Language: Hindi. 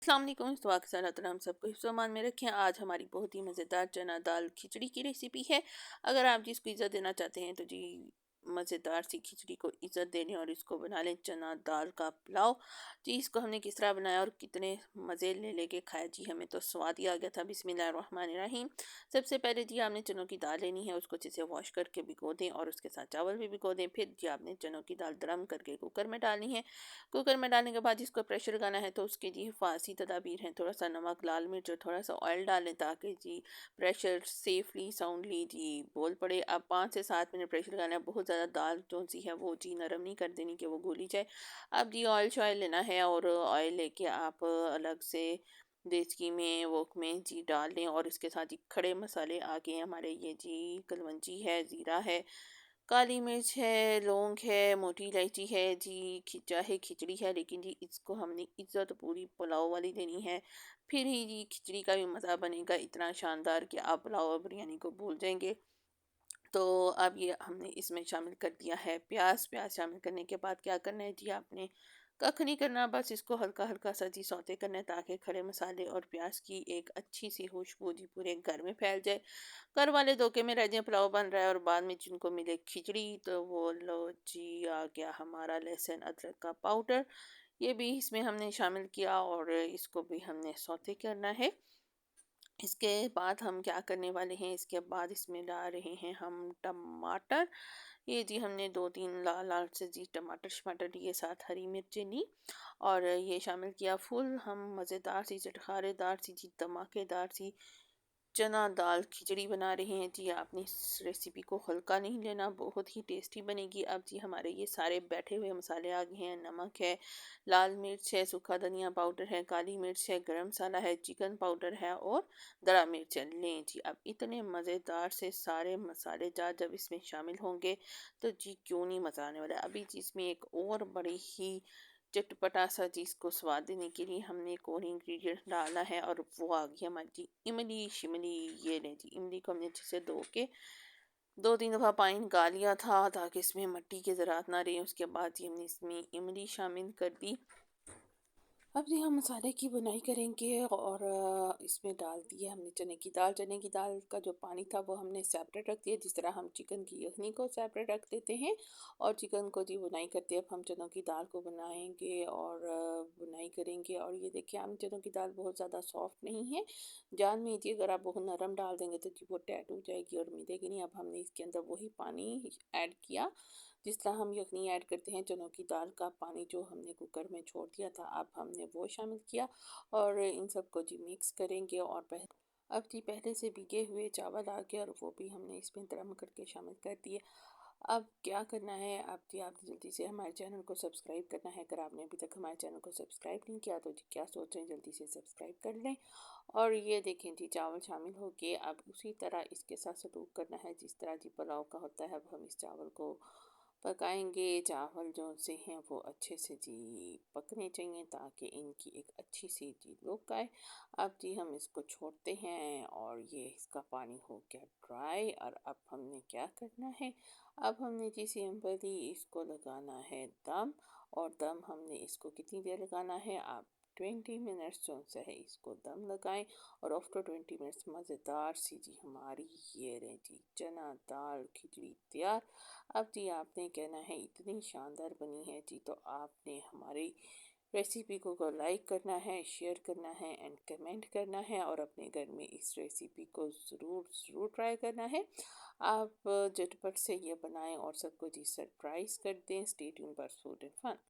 अस्सलाम वालेकुम। तो के साथ अल्लाह हम सबको हिफ्ज़-ओ-अमान में रखें। आज हमारी बहुत ही मज़ेदार चना दाल खिचड़ी की रेसिपी है। अगर आप जी इसको इज़्ज़त देना चाहते हैं तो जी मज़ेदार सी खिचड़ी को इज़्ज़त देने और इसको बना लें चना दाल का पुलाव। जी इसको हमने किस तरह बनाया और कितने मज़े ले लेके खाया, जी हमें तो स्वाद ही आ गया था। बिस्मिल्लाहिर्रहमानिर्रहीम। सबसे पहले जी आपने चनों की दाल लेनी है, उसको अच्छे से वॉश करके भिगो दें और उसके साथ चावल भी भिगो दें। फिर जी आपने चनों की दाल दरम करके कुकर में डालनी है। कुकर में डालने के बाद इसको प्रेशर लगाना है, तो उसके जी हिफाज़ती तदाबीर हैं, थोड़ा सा नमक, लाल मिर्च और थोड़ा सा ऑयल डालें ताकि जी प्रेशर सेफली साउंडली जी बोल पड़े। अब 5 से 7 मिनट प्रेशर लगाना है। बहुत ज़्यादा दाल जो सी है वो जी नरम नहीं कर देनी कि वो घुली जाए। अब जी ऑयल शॉयल लेना है और ऑयल लेके आप अलग से देचकी में वोक में जी डाल लें और इसके साथ जी खड़े मसाले आ गए हमारे, ये जी कलवंजी है, ज़ीरा है, काली मिर्च है, लौंग है, मोटी इलायची है जी। चाहे खिचड़ी है लेकिन जी इसको हमने इज़्ज़त पूरी पुलाव वाली देनी है, फिर ही जी खिचड़ी का भी मज़ा बनेगा इतना शानदार कि आप पुलाव और बिरयानी को भूल जाएँगे। तो अब ये हमने इसमें शामिल कर दिया है प्याज। प्याज शामिल करने के बाद क्या करना है जी आपने, कख नहीं करना, बस इसको हल्का हल्का सा जी सौते करना है ताकि खड़े मसाले और प्याज की एक अच्छी सी खुशबू जी पूरे घर में फैल जाए। घर वाले धोखे में रह जाएं पुलाव बन रहा है और बाद में जिनको मिले खिचड़ी, तो वो लो जी आ गया हमारा लहसुन अदरक का पाउडर। ये भी इसमें हमने शामिल किया और इसको भी हमने सौते करना है। इसके बाद हम क्या करने वाले हैं, इसके बाद इसमें डाल रहे हैं हम टमाटर। ये जी हमने 2-3 लाल लाल से जी टमाटर शमाटर लिए, साथ हरी मिर्चें ली और ये शामिल किया। फुल हम मज़ेदार सी चटखारेदार सी जी धमाकेदार सी चना दाल खिचड़ी बना रहे हैं जी। आपने इस रेसिपी को हल्का नहीं लेना, बहुत ही टेस्टी बनेगी। अब जी हमारे ये सारे बैठे हुए मसाले आ गए हैं। नमक है, लाल मिर्च है, सूखा धनिया पाउडर है, काली मिर्च है, गरम मसाला है, चिकन पाउडर है और दरा मिर्च है। लें जी, अब इतने मज़ेदार से सारे मसाले जब इसमें शामिल होंगे तो जी क्यों नहीं मज़ा आने वाला है। अभी जी इसमें एक और बड़ी ही चटपटा सा चीज़ को स्वाद देने के लिए हमने एक और इंग्रेडिएंट डाला है और वो आ गई हमारी जी इमली शिमली। ये लें जी, इमली को हमने अच्छे से धो के 2-3 दफ़ा पानी निकाल लिया था ताकि इसमें मिट्टी के ज़रात ना रहे। उसके बाद जी हमने इसमें इमली शामिल कर दी। अब जी हम मसाले की बुनाई करेंगे और इसमें डाल दिए हमने चने की दाल। चने की दाल का जो पानी था वो हमने सेपरेट रख दिया, जिस तरह हम चिकन की यखनी को सेपरेट रख देते हैं और चिकन को जी बुनाई करते हैं। अब हम चनों की दाल को बनाएंगे और बुनाई करेंगे। और ये देखिए हम चनों की दाल बहुत ज़्यादा सॉफ्ट नहीं है, जान लीजिए अगर आप बहुत नरम डाल देंगे तो जी वो टैट हो जाएगी और मिलेगी नहीं। अब हमने इसके अंदर वही पानी ऐड किया जिस तरह हम यखनी ऐड करते हैं। चनों की दाल का पानी जो हमने कुकर में छोड़ दिया था, अब हमने वो शामिल किया और इन सबको जी मिक्स करेंगे। और अब जी पहले से भीगे हुए चावल आ गए और वो भी हमने इसमें दरम करके शामिल कर दिए। अब क्या करना है, अब जी आप जल्दी से हमारे चैनल को सब्सक्राइब करना है। अगर आपने अभी तक हमारे चैनल को सब्सक्राइब नहीं किया तो जी क्या सोच रहे हैं, जल्दी से सब्सक्राइब कर लें। और ये देखें जी चावल शामिल हो गए। अब उसी तरह इसके साथ सलूक करना है जिस तरह जी पुलाव का होता है। अब हम इस चावल को पकाएंगे। चावल जो से हैं वो अच्छे से जी पकने चाहिए ताकि इनकी एक अच्छी सी जी लुक आए। अब जी हम इसको छोड़ते हैं और ये इसका पानी हो गया ड्राई। और अब हमने क्या करना है, अब हमने जी सिंपली इसको लगाना है दम। और दम हमने इसको कितनी देर लगाना है, आप 20 मिनट्स जो सा है इसको दम लगाएं। और आफ्टर 20 मिनट्स मज़ेदार सी जी हमारी ये रहे जी चना दाल खिचड़ी तैयार। अब जी आपने कहना है इतनी शानदार बनी है जी, तो आपने हमारी रेसिपी को लाइक करना है, शेयर करना है एंड कमेंट करना है और अपने घर में इस रेसिपी को ज़रूर ज़रूर ट्राई करना है। आप झटपट से ये बनाएं और सबको जी सरप्राइज़ कर दें। Stay tune for food and fun.